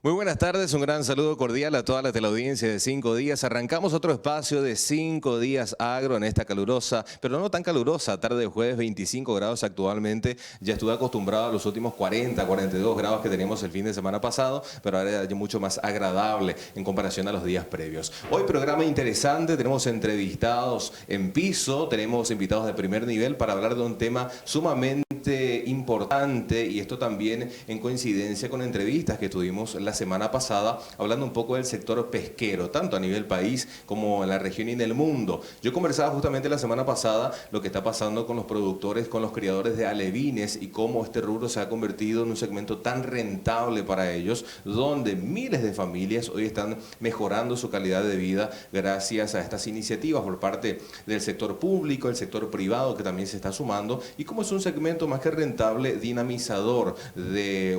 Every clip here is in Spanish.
Muy buenas tardes, un gran saludo cordial a toda la teleaudiencia de 5 días. Arrancamos otro espacio de 5 días agro en esta calurosa, pero no tan calurosa, tarde de jueves, 25 grados actualmente. Ya estuve acostumbrado a los últimos 40, 42 grados que teníamos el fin de semana pasado, pero ahora es mucho más agradable en comparación a los días previos. Hoy programa interesante, tenemos entrevistados en piso, tenemos invitados de primer nivel para hablar de un tema sumamente importante, y esto también en coincidencia con entrevistas que tuvimos la semana pasada hablando un poco del sector pesquero, tanto a nivel país como en la región y en el mundo. Yo conversaba justamente la semana pasada lo que está pasando con los productores, con los criadores de alevines y cómo este rubro se ha convertido en un segmento tan rentable para ellos, donde miles de familias hoy están mejorando su calidad de vida gracias a estas iniciativas por parte del sector público, el sector privado que también se está sumando, y cómo es un segmento más que rentable, dinamizador de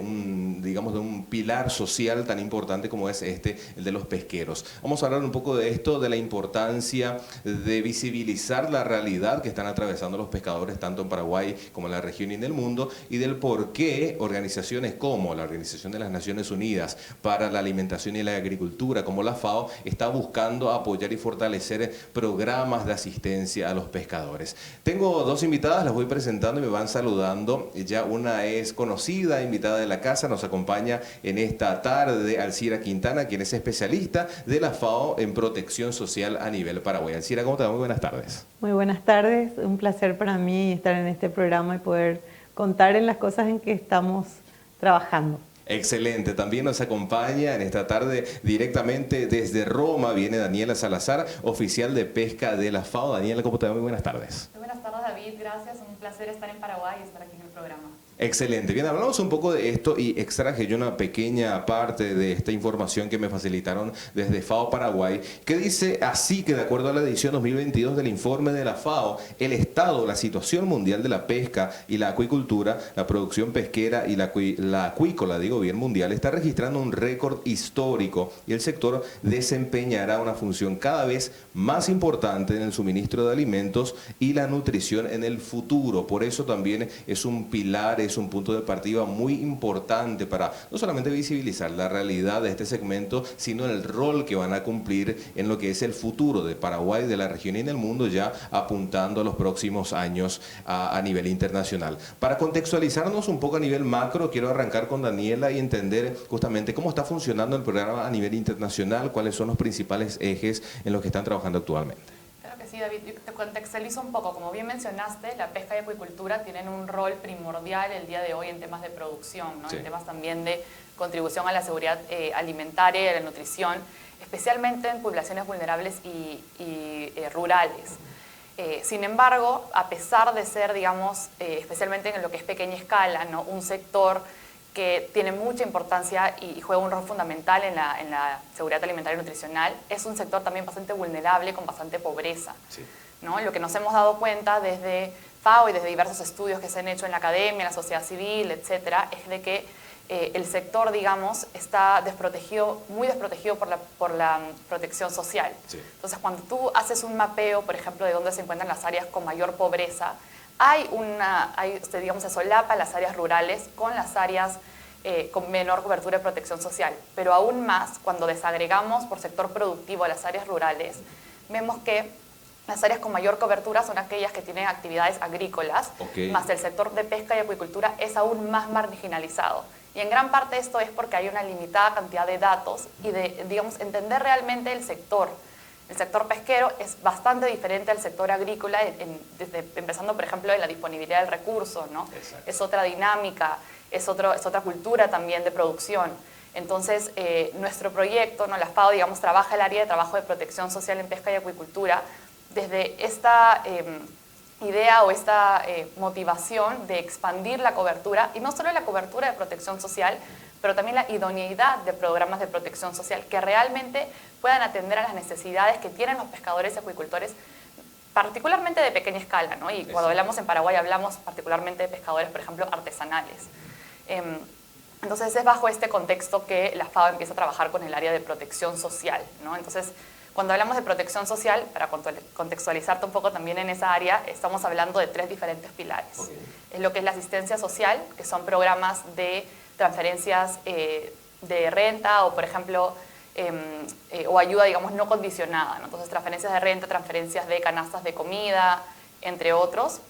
digamos, de un pilar social tan importante como es el de los pesqueros. Vamos a hablar un poco de esto, de la importancia de visibilizar la realidad que están atravesando los pescadores tanto en Paraguay como en la región y en el mundo, y del por qué organizaciones como la Organización de las Naciones Unidas para la Alimentación y la Agricultura, como la FAO, está buscando apoyar y fortalecer programas de asistencia a los pescadores. Tengo dos invitadas, las voy presentando y me van saludando. Ya una es conocida, invitada de la casa, nos acompaña en esta tarde Alcira Quintana, quien es especialista de la FAO en protección social a nivel Paraguay. Alcira, ¿cómo te va? Muy buenas tardes. Muy buenas tardes, un placer para mí estar en este programa y poder contar en las cosas en que estamos trabajando. Excelente, también nos acompaña en esta tarde directamente desde Roma, viene Daniela Salazar, oficial de pesca de la FAO. Daniela, ¿cómo te va? Muy buenas tardes. Muy buenas tardes, David, gracias, un placer estar en Paraguay y estar aquí en el programa. Excelente. Bien, hablamos un poco de esto y extraje yo una pequeña parte de esta información que me facilitaron desde FAO Paraguay, que dice así que de acuerdo a la edición 2022 del informe de la FAO, el estado, la situación mundial de la pesca y la acuicultura, la producción pesquera y la acuícola, digo bien, mundial, está registrando un récord histórico, y el sector desempeñará una función cada vez más importante en el suministro de alimentos y la nutrición en el futuro. Por eso también es un pilar, es un punto de partida muy importante para no solamente visibilizar la realidad de este segmento, sino el rol que van a cumplir en lo que es el futuro de Paraguay, de la región y en el mundo, ya apuntando a los próximos años a nivel internacional. Para contextualizarnos un poco a nivel macro, quiero arrancar con Daniela y entender justamente cómo está funcionando el programa a nivel internacional, cuáles son los principales ejes en los que están trabajando actualmente. Sí, David, te contextualizo un poco. Como bien mencionaste, la pesca y acuicultura tienen un rol primordial el día de hoy en temas de producción, ¿no? Sí. En temas también de contribución a la seguridad alimentaria y a la nutrición, especialmente en poblaciones vulnerables y rurales. Sin embargo, a pesar de ser, digamos, especialmente en lo que es pequeña escala, ¿no?, un sector que tiene mucha importancia y juega un rol fundamental en la seguridad alimentaria y nutricional, es un sector también bastante vulnerable, con bastante pobreza. Sí. ¿No? Lo que nos hemos dado cuenta desde FAO y desde diversos estudios que se han hecho en la academia, en la sociedad civil, etcétera, es de que el sector, digamos, está desprotegido, muy desprotegido por la protección social. Sí. Entonces, cuando tú haces un mapeo, por ejemplo, de dónde se encuentran las áreas con mayor pobreza, digamos, se solapa las áreas rurales con las áreas con menor cobertura de protección social. Pero aún más, cuando desagregamos por sector productivo a las áreas rurales, vemos que las áreas con mayor cobertura son aquellas que tienen actividades agrícolas, más el sector de pesca y acuicultura es aún más marginalizado. Y en gran parte esto es porque hay una limitada cantidad de datos y de, digamos, entender realmente el sector. El sector pesquero es bastante diferente al sector agrícola, empezando, por ejemplo, de la disponibilidad del recurso, ¿no? Es otra dinámica, es otra cultura también de producción. Entonces, nuestro proyecto, ¿no?, la FAO, digamos, trabaja el área de trabajo de protección social en pesca y acuicultura desde esta idea o esta motivación de expandir la cobertura, y no solo la cobertura de protección social, pero también la idoneidad de programas de protección social que realmente puedan atender a las necesidades que tienen los pescadores y acuicultores, particularmente de pequeña escala, ¿no? Y cuando hablamos en Paraguay hablamos particularmente de pescadores, por ejemplo, artesanales. Entonces es bajo este contexto que la FAO empieza a trabajar con el área de protección social, ¿no? Entonces, cuando hablamos de protección social, para contextualizarte un poco también en esa área, estamos hablando de 3 diferentes pilares. Es lo que es la asistencia social, que son programas de transferencias de renta o, por ejemplo, o ayuda, digamos, no condicionada, ¿no? Entonces, transferencias de renta, transferencias de canastas de comida, entre otros.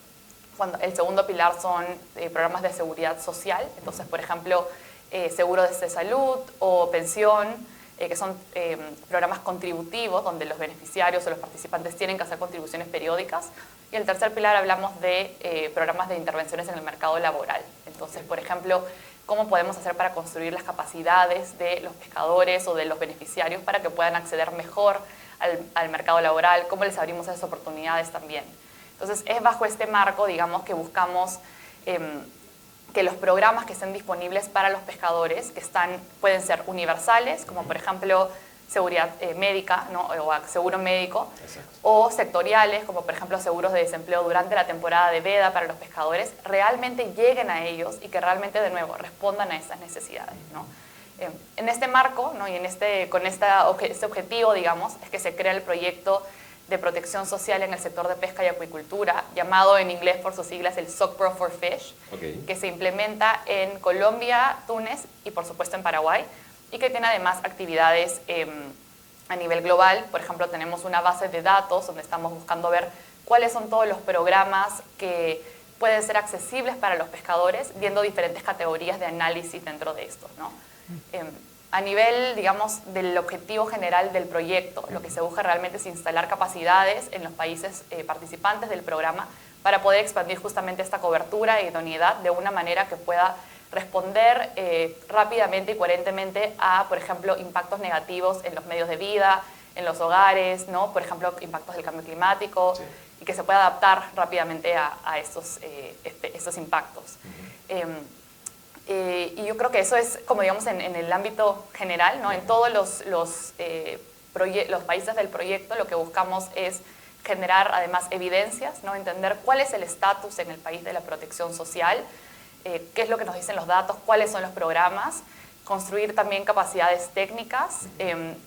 El segundo pilar son programas de seguridad social. Entonces, por ejemplo, seguro de salud o pensión, que son programas contributivos donde los beneficiarios o los participantes tienen que hacer contribuciones periódicas. Y el tercer pilar hablamos de programas de intervenciones en el mercado laboral. Entonces, por ejemplo, cómo podemos hacer para construir las capacidades de los pescadores o de los beneficiarios para que puedan acceder mejor al mercado laboral, cómo les abrimos esas oportunidades también. Entonces, es bajo este marco, digamos, que buscamos que los programas que estén disponibles para los pescadores, que pueden ser universales, como por ejemplo seguridad médica, ¿no? O seguro médico, o sectoriales, como por ejemplo seguros de desempleo durante la temporada de veda para los pescadores, realmente lleguen a ellos y que realmente, de nuevo, respondan a esas necesidades, ¿no? En este marco, ¿no? Y con este objetivo, digamos, es que se crea el proyecto de protección social en el sector de pesca y acuicultura, llamado en inglés por sus siglas el SOCPRO for Fish, que se implementa en Colombia, Túnez y por supuesto en Paraguay, y que tiene además actividades a nivel global. Por ejemplo, tenemos una base de datos donde estamos buscando ver cuáles son todos los programas que pueden ser accesibles para los pescadores, viendo diferentes categorías de análisis dentro de esto, ¿no? A nivel, digamos, del objetivo general del proyecto, lo que se busca realmente es instalar capacidades en los países participantes del programa para poder expandir justamente esta cobertura e idoneidad de una manera que pueda responder rápidamente y coherentemente a, por ejemplo, impactos negativos en los medios de vida, en los hogares, ¿no? Por ejemplo, impactos del cambio climático, y que se pueda adaptar rápidamente a estos impactos. Y yo creo que eso es, como digamos, en el ámbito general, ¿no? En todos los países del proyecto lo que buscamos es generar además evidencias, ¿no? Entender cuál es el estatus en el país de la protección social, qué es lo que nos dicen los datos, cuáles son los programas, construir también capacidades técnicas,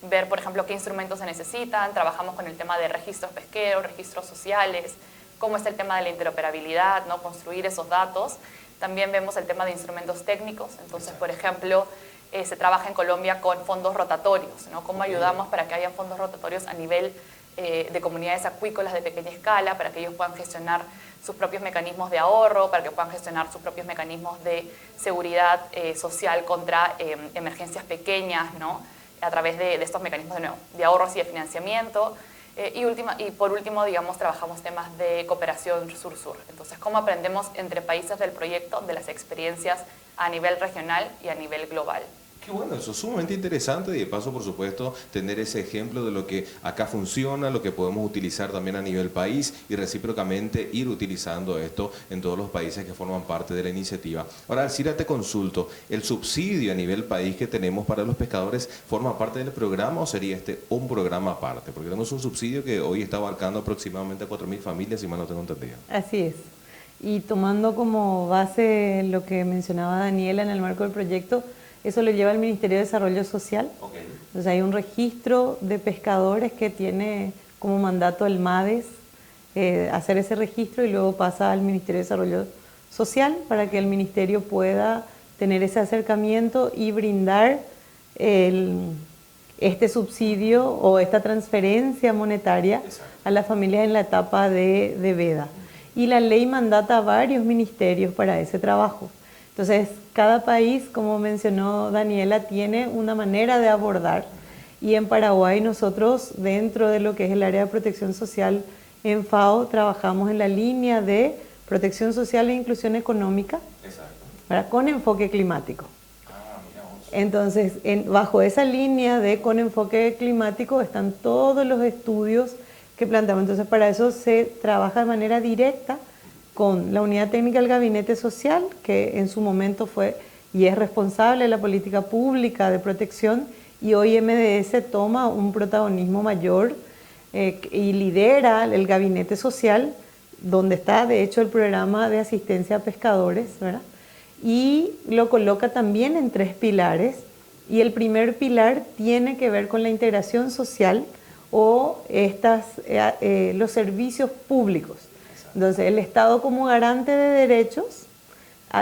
ver, por ejemplo, qué instrumentos se necesitan. Trabajamos con el tema de registros pesqueros, registros sociales, cómo está el tema de la interoperabilidad, ¿no? Construir esos datos. También vemos el tema de instrumentos técnicos. Entonces, por ejemplo, se trabaja en Colombia con fondos rotatorios, ¿no? Cómo ayudamos para que haya fondos rotatorios a nivel de comunidades acuícolas de pequeña escala, para que ellos puedan gestionar sus propios mecanismos de ahorro, para que puedan gestionar sus propios mecanismos de seguridad social contra emergencias pequeñas, ¿no? A través de estos mecanismos de ahorros y de financiamiento. Y por último, digamos, trabajamos temas de cooperación sur-sur. Entonces, cómo aprendemos entre países del proyecto de las experiencias a nivel regional y a nivel global. Qué bueno, eso es sumamente interesante y de paso, por supuesto, tener ese ejemplo de lo que acá funciona, lo que podemos utilizar también a nivel país y recíprocamente ir utilizando esto en todos los países que forman parte de la iniciativa. Ahora, Alcira, te consulto, ¿el subsidio a nivel país que tenemos para los pescadores forma parte del programa o sería un programa aparte? Porque tenemos un subsidio que hoy está abarcando aproximadamente a 4.000 familias, si mal no tengo entendido. Así es. Y tomando como base lo que mencionaba Daniela en el marco del proyecto, eso lo lleva el Ministerio de Desarrollo Social. Entonces hay un registro de pescadores que tiene como mandato el MADES hacer ese registro y luego pasa al Ministerio de Desarrollo Social para que el ministerio pueda tener ese acercamiento y brindar este subsidio o esta transferencia monetaria a las familias en la etapa de veda. Y la ley mandata a varios ministerios para ese trabajo. Entonces, cada país, como mencionó Daniela, tiene una manera de abordar, y en Paraguay nosotros, dentro de lo que es el área de protección social en FAO, trabajamos en la línea de protección social e inclusión económica, con enfoque climático. Entonces, bajo esa línea de con enfoque climático están todos los estudios que planteamos. Entonces, para eso se trabaja de manera directa con la Unidad Técnica del Gabinete Social, que en su momento fue y es responsable de la política pública de protección, y hoy MDS toma un protagonismo mayor y lidera el Gabinete Social, donde está de hecho el programa de asistencia a pescadores, ¿verdad? Y lo coloca también en 3 pilares, y el primer pilar tiene que ver con la integración social o los servicios públicos. Entonces, el Estado como garante de derechos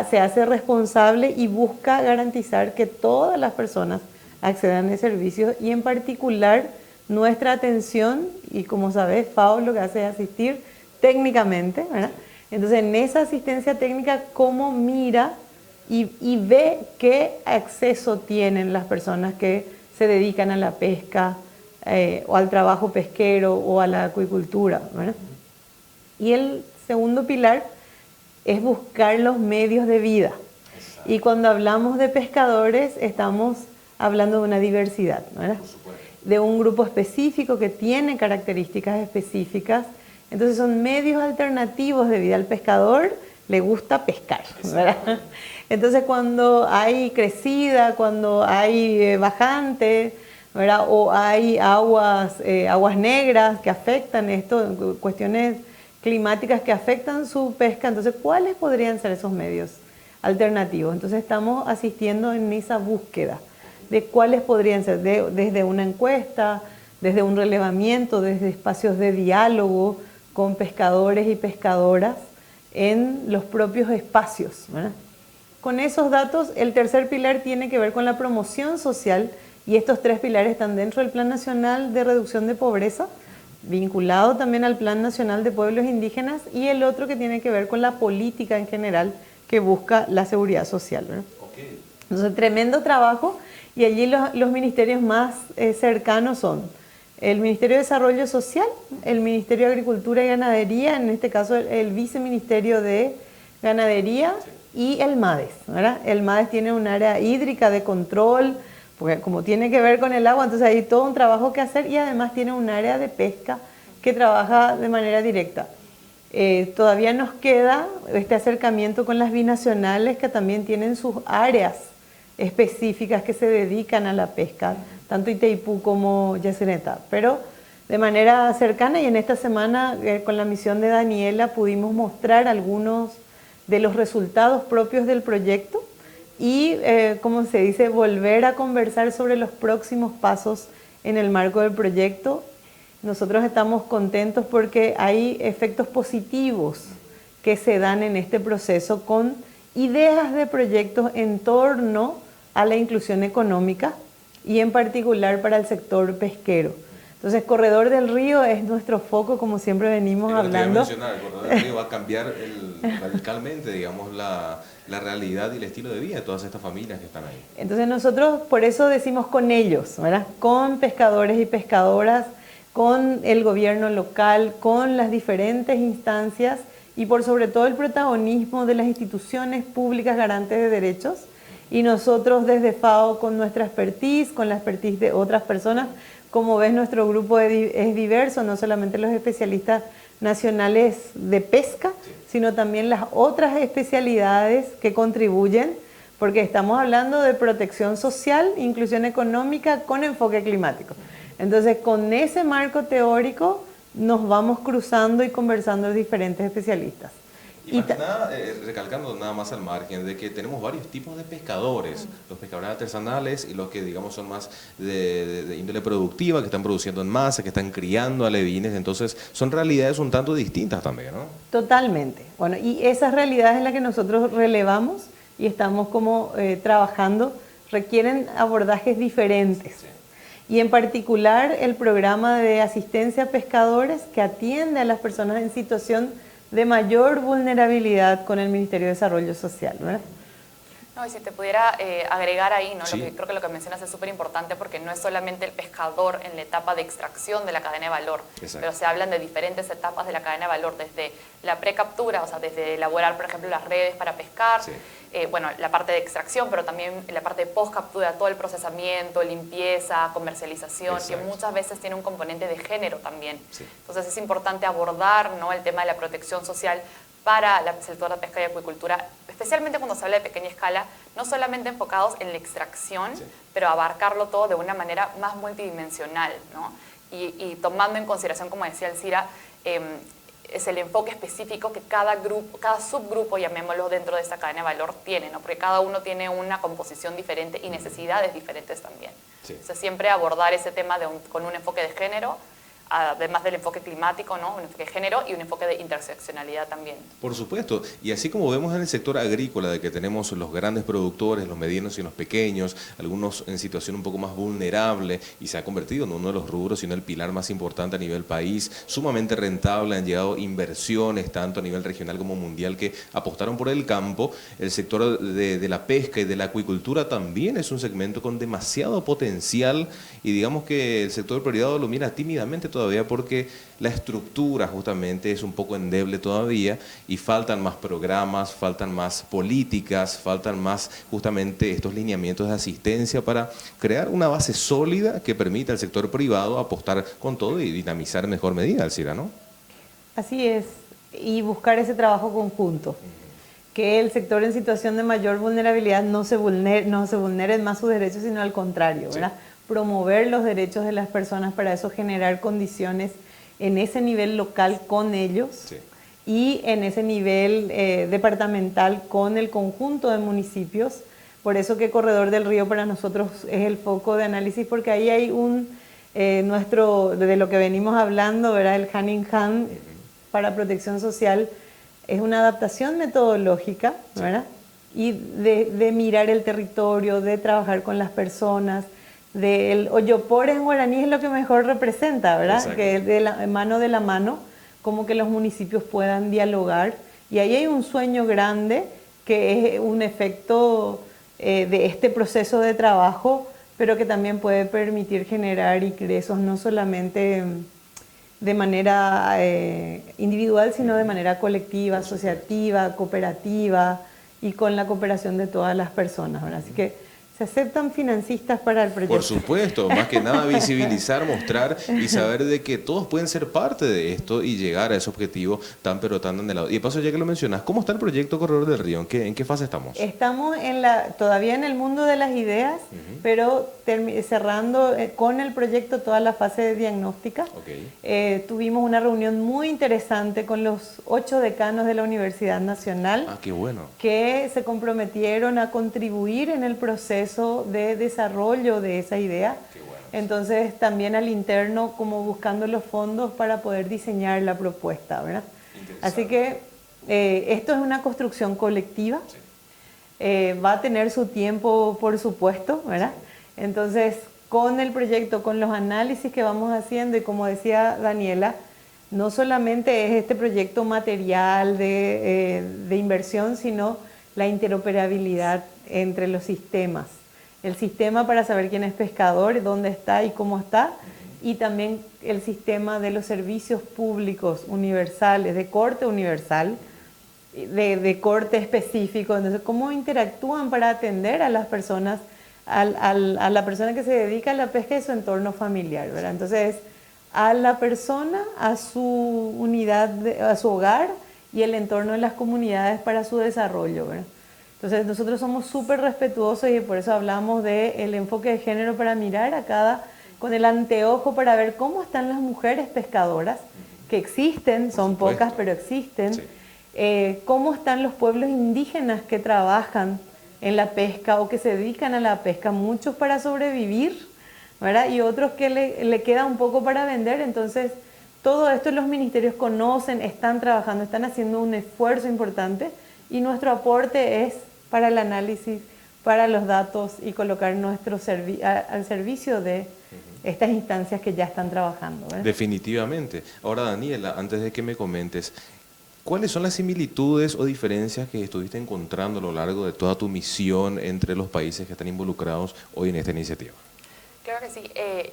se hace responsable y busca garantizar que todas las personas accedan a servicios y en particular nuestra atención, y como sabes, FAO lo que hace es asistir técnicamente, ¿verdad? Entonces en esa asistencia técnica, cómo mira y ve qué acceso tienen las personas que se dedican a la pesca o al trabajo pesquero o a la acuicultura, ¿verdad? Y el segundo pilar es buscar los medios de vida. Y cuando hablamos de pescadores, estamos hablando de una diversidad, ¿verdad? De un grupo específico que tiene características específicas. Entonces son medios alternativos de vida. Al pescador le gusta pescar, ¿verdad? Entonces cuando hay crecida, cuando hay bajante, ¿verdad? O hay aguas negras que afectan esto, cuestiones climáticas que afectan su pesca, entonces ¿cuáles podrían ser esos medios alternativos? Entonces estamos asistiendo en esa búsqueda de cuáles podrían ser, desde una encuesta, desde un relevamiento, desde espacios de diálogo con pescadores y pescadoras en los propios espacios, ¿verdad? Con esos datos, el tercer pilar tiene que ver con la promoción social y estos tres pilares están dentro del Plan Nacional de Reducción de Pobreza, vinculado también al Plan Nacional de Pueblos Indígenas y el otro que tiene que ver con la política en general que busca la seguridad social, ¿verdad? Okay. Entonces, tremendo trabajo y allí los ministerios más cercanos son el Ministerio de Desarrollo Social, el Ministerio de Agricultura y Ganadería, en este caso el Viceministerio de Ganadería y el MADES, ¿verdad? El MADES tiene un área hídrica de control, porque como tiene que ver con el agua, entonces hay todo un trabajo que hacer y además tiene un área de pesca que trabaja de manera directa. Todavía nos queda este acercamiento con las binacionales que también tienen sus áreas específicas que se dedican a la pesca, tanto Itaipú como Yacyretá, pero de manera cercana y en esta semana con la misión de Daniela pudimos mostrar algunos de los resultados propios del proyecto y, como se dice, volver a conversar sobre los próximos pasos en el marco del proyecto. Nosotros estamos contentos porque hay efectos positivos que se dan en este proceso con ideas de proyectos en torno a la inclusión económica y en particular para el sector pesquero. Entonces, Corredor del Río es nuestro foco, como siempre venimos hablando. El Corredor del Río va a cambiar radicalmente, digamos, la realidad y el estilo de vida de todas estas familias que están ahí. Entonces, nosotros por eso decimos con ellos, ¿verdad? Con pescadores y pescadoras, con el gobierno local, con las diferentes instancias y por sobre todo el protagonismo de las instituciones públicas garantes de derechos. Y nosotros desde FAO con nuestra expertise, con la expertise de otras personas. Como ves, nuestro grupo es diverso, no solamente los especialistas nacionales de pesca, sino también las otras especialidades que contribuyen, porque estamos hablando de protección social, inclusión económica con enfoque climático. Entonces, con ese marco teórico nos vamos cruzando y conversando los diferentes especialistas. Y más que nada, recalcando nada más al margen de que tenemos varios tipos de pescadores, los pescadores artesanales y los que digamos son más de índole productiva, que están produciendo en masa, que están criando alevines, entonces son realidades un tanto distintas también, ¿no? Totalmente. Bueno, y esas realidades en las que nosotros relevamos y estamos como trabajando requieren abordajes diferentes. Sí. Y en particular el programa de asistencia a pescadores que atiende a las personas en situación de mayor vulnerabilidad con el Ministerio de Desarrollo Social, ¿verdad? No, y si te pudiera agregar ahí, ¿no? Sí. Creo que lo que mencionas es súper importante porque no es solamente el pescador en la etapa de extracción de la cadena de valor, exacto, pero se hablan de diferentes etapas de la cadena de valor, desde la precaptura, o sea, desde elaborar, por ejemplo, las redes para pescar, sí, bueno, la parte de extracción, pero también la parte de postcaptura, todo el procesamiento, limpieza, comercialización, exacto, que muchas veces tiene un componente de género también. Sí. Entonces es importante abordar, ¿no?, el tema de la protección social para el sector de pesca y acuicultura, especialmente cuando se habla de pequeña escala, no solamente enfocados en la extracción, sí, pero abarcarlo todo de una manera más multidimensional, ¿no? Y tomando en consideración, como decía Elcira, es el enfoque específico que cada grupo, cada subgrupo, llamémoslo, dentro de esta cadena de valor tiene, ¿no? Porque cada uno tiene una composición diferente y necesidades diferentes también. Sí. Entonces siempre abordar ese tema con un enfoque de género, además del enfoque climático, ¿no? Un enfoque de género y un enfoque de interseccionalidad también. Por supuesto, y así como vemos en el sector agrícola, de que tenemos los grandes productores, los medianos y los pequeños, algunos en situación un poco más vulnerable, y se ha convertido en uno de los rubros, sino el pilar más importante a nivel país, sumamente rentable, han llegado inversiones tanto a nivel regional como mundial que apostaron por el campo. El sector de la pesca y de la acuicultura también es un segmento con demasiado potencial, y digamos que el sector privado lo mira tímidamente todavía porque la estructura justamente es un poco endeble todavía y faltan más programas, faltan más políticas, faltan más justamente estos lineamientos de asistencia para crear una base sólida que permita al sector privado apostar con todo y dinamizar en mejor medida, Alcira, ¿no? Así es, y buscar ese trabajo conjunto, que el sector en situación de mayor vulnerabilidad no se vulneren más sus derechos, sino al contrario, ¿verdad? Sí. Promover los derechos de las personas, para eso generar condiciones en ese nivel local con ellos, sí, y en ese nivel departamental con el conjunto de municipios. Por eso que Corredor del Río para nosotros es el foco de análisis, porque ahí hay de lo que venimos hablando, ¿verdad? El hand in hand para protección social es una adaptación metodológica, ¿verdad? Y de mirar el territorio, de trabajar con las personas. El Oyopor en guaraní es lo que mejor representa, ¿verdad? Exacto. Que es de la mano, como que los municipios puedan dialogar. Y ahí hay un sueño grande que es un efecto de este proceso de trabajo, pero que también puede permitir generar ingresos no solamente de manera individual, sino de manera colectiva, asociativa, cooperativa y con la cooperación de todas las personas, ¿verdad? Así que se aceptan financistas para el proyecto. Por supuesto, más que nada visibilizar, mostrar y saber de que todos pueden ser parte de esto y llegar a ese objetivo tan pero tan anhelado. Y de paso, ya que lo mencionas, ¿cómo está el proyecto Corredor del Río? ¿En qué fase estamos? Estamos todavía en el mundo de las ideas, pero cerrando con el proyecto toda la fase diagnóstica. Okay. Tuvimos una reunión muy interesante con los 8 decanos de la Universidad Nacional. Ah, qué bueno. Que se comprometieron a contribuir en el proceso de desarrollo de esa idea. Bueno. Entonces también al interno, como buscando los fondos para poder diseñar la propuesta, ¿verdad? Así que esto es una construcción colectiva, sí. Va a tener su tiempo, por supuesto, ¿verdad? Sí. Entonces con el proyecto, con los análisis que vamos haciendo, y como decía Daniela, no solamente es este proyecto material de inversión, sino la interoperabilidad entre los sistemas. El sistema para saber quién es pescador, dónde está y cómo está, y también el sistema de los servicios públicos universales, de corte universal, de corte específico. Entonces, cómo interactúan para atender a las personas, a la persona que se dedica a la pesca y su entorno familiar, ¿verdad? Entonces, a la persona, a su unidad, a su hogar y el entorno de las comunidades para su desarrollo, ¿verdad? Entonces nosotros somos súper respetuosos y por eso hablamos del enfoque de género, para mirar con el anteojo para ver cómo están las mujeres pescadoras, que existen, son pocas pero existen, sí. Cómo están los pueblos indígenas que trabajan en la pesca o que se dedican a la pesca, muchos para sobrevivir, ¿verdad? Y otros que le queda un poco para vender. Entonces todo esto los ministerios conocen, están trabajando, están haciendo un esfuerzo importante, y nuestro aporte es para el análisis, para los datos y colocar al servicio de estas instancias que ya están trabajando, ¿verdad? Definitivamente. Ahora, Daniela, antes de que me comentes, ¿cuáles son las similitudes o diferencias que estuviste encontrando a lo largo de toda tu misión entre los países que están involucrados hoy en esta iniciativa? Creo que sí.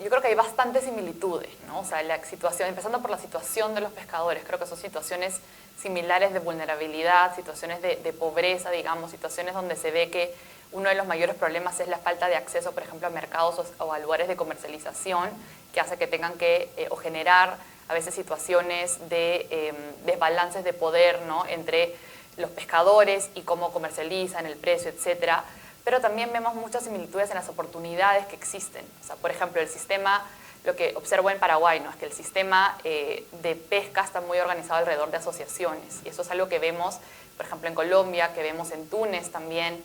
Yo creo que hay bastantes similitudes, ¿no? O sea, la situación, empezando por la situación de los pescadores, creo que son situaciones similares de vulnerabilidad, situaciones de pobreza, digamos, situaciones donde se ve que uno de los mayores problemas es la falta de acceso, por ejemplo, a mercados o a lugares de comercialización, que hace que tengan que o generar a veces situaciones de desbalances de poder, ¿no? Entre los pescadores y cómo comercializan, el precio, etcétera. Pero también vemos muchas similitudes en las oportunidades que existen. O sea, por ejemplo, el sistema, lo que observo en Paraguay, ¿no? Es que el sistema de pesca está muy organizado alrededor de asociaciones. Y eso es algo que vemos, por ejemplo, en Colombia, que vemos en Túnez también,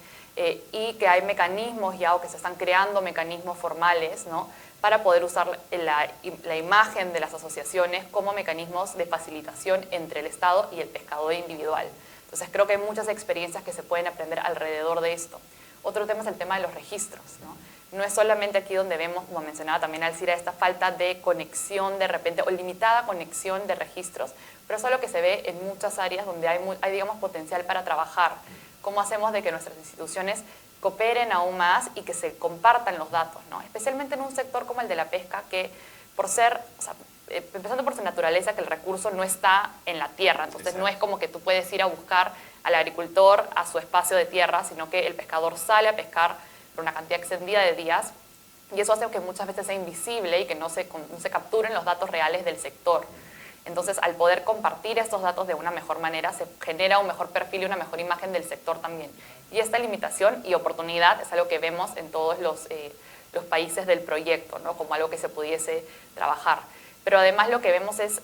y que hay mecanismos ya, o que se están creando mecanismos formales, ¿no? para poder usar la imagen de las asociaciones como mecanismos de facilitación entre el Estado y el pescador individual. Entonces creo que hay muchas experiencias que se pueden aprender alrededor de esto. Otro tema es el tema de los registros, ¿no? No es solamente aquí donde vemos, como mencionaba también Alcira, esta falta de conexión de repente o limitada conexión de registros, pero eso es lo que se ve en muchas áreas donde hay digamos, potencial para trabajar. ¿Cómo hacemos de que nuestras instituciones cooperen aún más y que se compartan los datos, ¿no? Especialmente en un sector como el de la pesca, que por ser, o sea, empezando por su naturaleza, que el recurso no está en la tierra, entonces no es como que tú puedes ir a buscar al agricultor a su espacio de tierra, sino que el pescador sale a pescar por una cantidad extendida de días, y eso hace que muchas veces sea invisible y que no se capturen los datos reales del sector. Entonces, al poder compartir estos datos de una mejor manera, se genera un mejor perfil y una mejor imagen del sector también. Y esta limitación y oportunidad es algo que vemos en todos los países del proyecto, ¿no? Como algo que se pudiese trabajar. Pero además lo que vemos es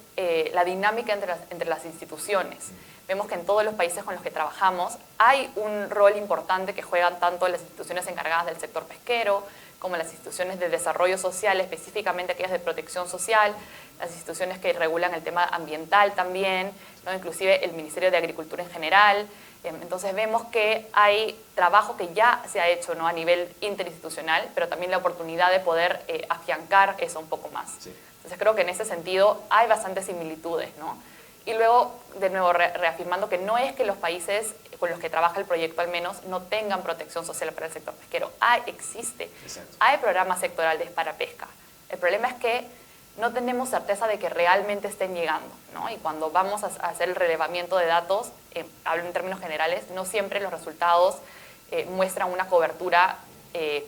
la dinámica entre las instituciones. Vemos que en todos los países con los que trabajamos hay un rol importante que juegan tanto las instituciones encargadas del sector pesquero, como las instituciones de desarrollo social, específicamente aquellas de protección social, las instituciones que regulan el tema ambiental también, ¿no? Inclusive el Ministerio de Agricultura en general. Entonces vemos que hay trabajo que ya se ha hecho, ¿no? A nivel interinstitucional, pero también la oportunidad de poder afiancar eso un poco más. Sí. Entonces creo que en ese sentido hay bastantes similitudes, ¿no? Y luego, de nuevo, reafirmando que no es que los países con los que trabaja el proyecto al menos no tengan protección social para el sector pesquero. Existe. Exacto. Hay programas sectorales para pesca. El problema es que no tenemos certeza de que realmente estén llegando, ¿no? Y cuando vamos a hacer el relevamiento de datos, hablo en términos generales, no siempre los resultados muestran una cobertura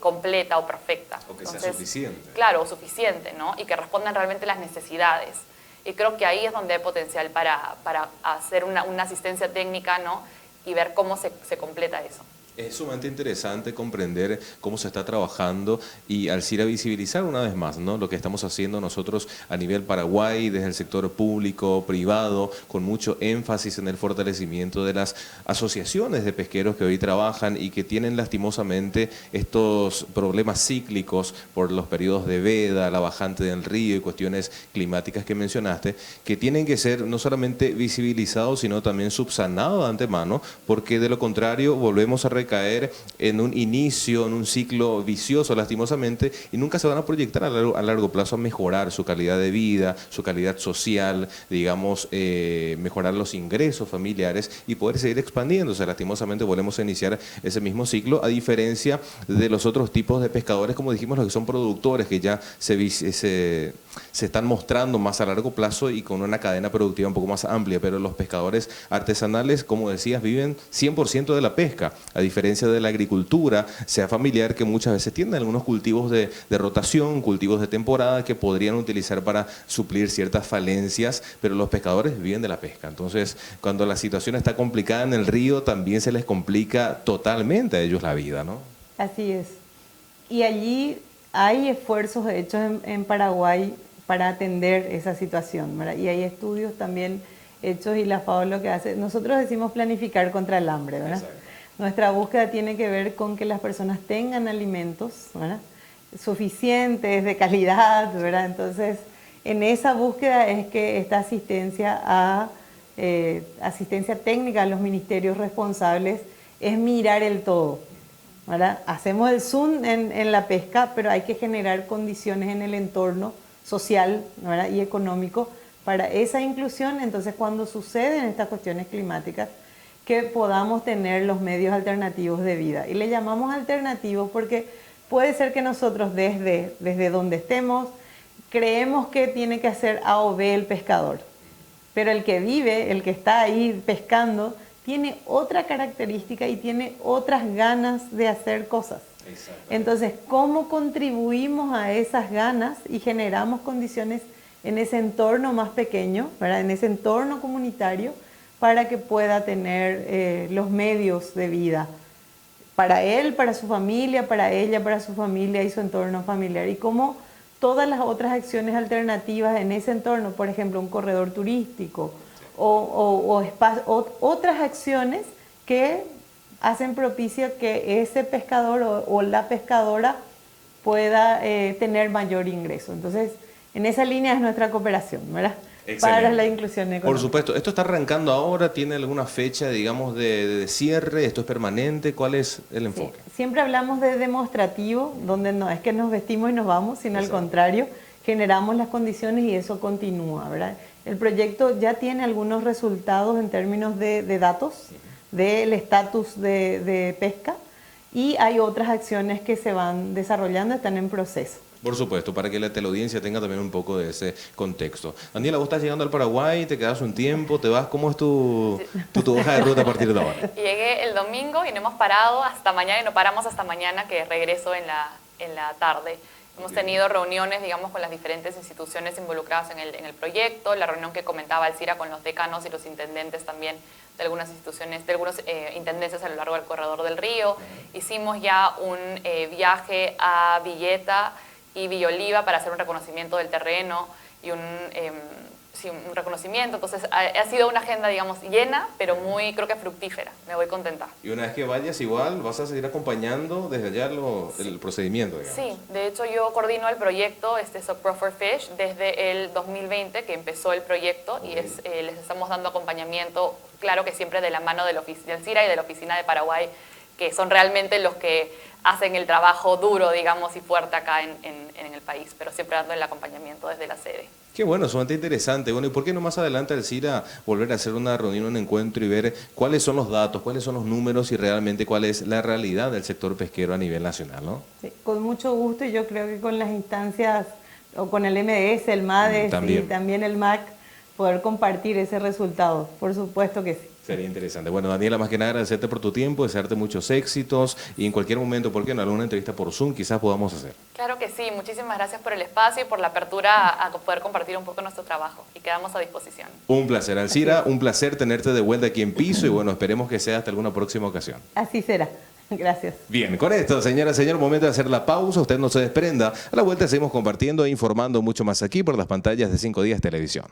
completa o perfecta. O que sea suficiente. Claro, o suficiente, ¿no? Y que respondan realmente a las necesidades. Y creo que ahí es donde hay potencial para hacer una asistencia técnica, ¿no? Y ver cómo se completa eso. Es sumamente interesante comprender cómo se está trabajando y Alcira visibilizar una vez más, ¿no? Lo que estamos haciendo nosotros a nivel Paraguay, desde el sector público, privado, con mucho énfasis en el fortalecimiento de las asociaciones de pesqueros que hoy trabajan y que tienen lastimosamente estos problemas cíclicos por los periodos de veda, la bajante del río y cuestiones climáticas que mencionaste, que tienen que ser no solamente visibilizados, sino también subsanados de antemano, porque de lo contrario volvemos a recaer en un inicio, en un ciclo vicioso lastimosamente, y nunca se van a proyectar a largo plazo a mejorar su calidad de vida, su calidad social, digamos, mejorar los ingresos familiares y poder seguir expandiéndose. Lastimosamente volvemos a iniciar ese mismo ciclo, a diferencia de los otros tipos de pescadores, como dijimos, los que son productores, que ya se están mostrando más a largo plazo y con una cadena productiva un poco más amplia, pero los pescadores artesanales, como decías, viven 100% de la pesca, a diferencia de la agricultura, sea familiar, que muchas veces tienen algunos cultivos de rotación, cultivos de temporada que podrían utilizar para suplir ciertas falencias, pero los pescadores viven de la pesca. Entonces, cuando la situación está complicada en el río, también se les complica totalmente a ellos la vida, ¿no? Así es. Y allí hay esfuerzos hechos en Paraguay para atender esa situación, ¿verdad? Y hay estudios también hechos y la FAO lo que hace, nosotros decimos planificar contra el hambre, ¿verdad? Exacto. Nuestra búsqueda tiene que ver con que las personas tengan alimentos, ¿verdad?, suficientes, de calidad, ¿verdad? Entonces, en esa búsqueda es que esta asistencia técnica a los ministerios responsables es mirar el todo, ¿verdad? Hacemos el zoom en la pesca, pero hay que generar condiciones en el entorno social, ¿verdad?, y económico para esa inclusión. Entonces, cuando suceden estas cuestiones climáticas, que podamos tener los medios alternativos de vida. Y le llamamos alternativos porque puede ser que nosotros desde donde estemos creemos que tiene que hacer A o B el pescador, pero el que vive, el que está ahí pescando, tiene otra característica y tiene otras ganas de hacer cosas. Entonces, ¿cómo contribuimos a esas ganas y generamos condiciones en ese entorno más pequeño, ¿verdad?, en ese entorno comunitario, para que pueda tener los medios de vida para él, para su familia, para ella, para su familia y su entorno familiar? Y cómo todas las otras acciones alternativas en ese entorno, por ejemplo, un corredor turístico o otras acciones que hacen propicio que ese pescador o la pescadora pueda tener mayor ingreso. Entonces, en esa línea es nuestra cooperación, ¿verdad? Excelente. Para la inclusión económica. Por supuesto. ¿Esto está arrancando ahora? ¿Tiene alguna fecha, digamos, de cierre? ¿Esto es permanente? ¿Cuál es el enfoque? Sí, siempre hablamos de demostrativo, donde no es que nos vestimos y nos vamos, sino al contrario, generamos las condiciones y eso continúa, ¿verdad? El proyecto ya tiene algunos resultados en términos de datos, del estatus de pesca, y hay otras acciones que se van desarrollando, están en proceso. Por supuesto, para que la teleaudiencia tenga también un poco de ese contexto. Daniela, vos estás llegando al Paraguay, te quedas un tiempo, te vas, ¿cómo es tu hoja de ruta a partir de ahora? Llegué el domingo y no hemos parado hasta mañana y no paramos hasta mañana, que regreso en la tarde. Hemos tenido reuniones, digamos, con las diferentes instituciones involucradas en el proyecto, la reunión que comentaba Alcira con los decanos y los intendentes también de algunas instituciones, de algunos intendencias a lo largo del corredor del río. Hicimos ya un viaje a Villeta y Villoliva para hacer un reconocimiento del terreno y un reconocimiento. Entonces ha sido una agenda, digamos, llena, pero muy, creo que fructífera. Me voy contenta. Y una vez que vayas igual, vas a seguir acompañando desde allá el procedimiento, digamos. Sí, de hecho yo coordino el proyecto Pro for Fish desde el 2020 que empezó el proyecto y les estamos dando acompañamiento, claro que siempre de la mano del CIRA y de la Oficina de Paraguay, que son realmente los que hacen el trabajo duro, digamos, y fuerte acá en el país, pero siempre dando el acompañamiento desde la sede. Qué bueno, sumamente interesante. Bueno, ¿y por qué no más adelante, Alcira, volver a hacer una reunión, un encuentro y ver cuáles son los datos, cuáles son los números y realmente cuál es la realidad del sector pesquero a nivel nacional, ¿no? Sí, con mucho gusto, y yo creo que con las instancias, o con el MDS, el MADES y también el MAC, poder compartir ese resultado, por supuesto que sí. Sería interesante. Bueno, Daniela, más que nada agradecerte por tu tiempo, desearte muchos éxitos y en cualquier momento, ¿por qué no? Alguna entrevista por Zoom quizás podamos hacer. Claro que sí, muchísimas gracias por el espacio y por la apertura a poder compartir un poco nuestro trabajo y quedamos a disposición. Un placer, Alcira, un placer tenerte de vuelta aquí en Piso y bueno, esperemos que sea hasta alguna próxima ocasión. Así será. Gracias. Bien, con esto, señora, señor, momento de hacer la pausa, usted no se desprenda. A la vuelta seguimos compartiendo e informando mucho más aquí por las pantallas de 5 Días Televisión.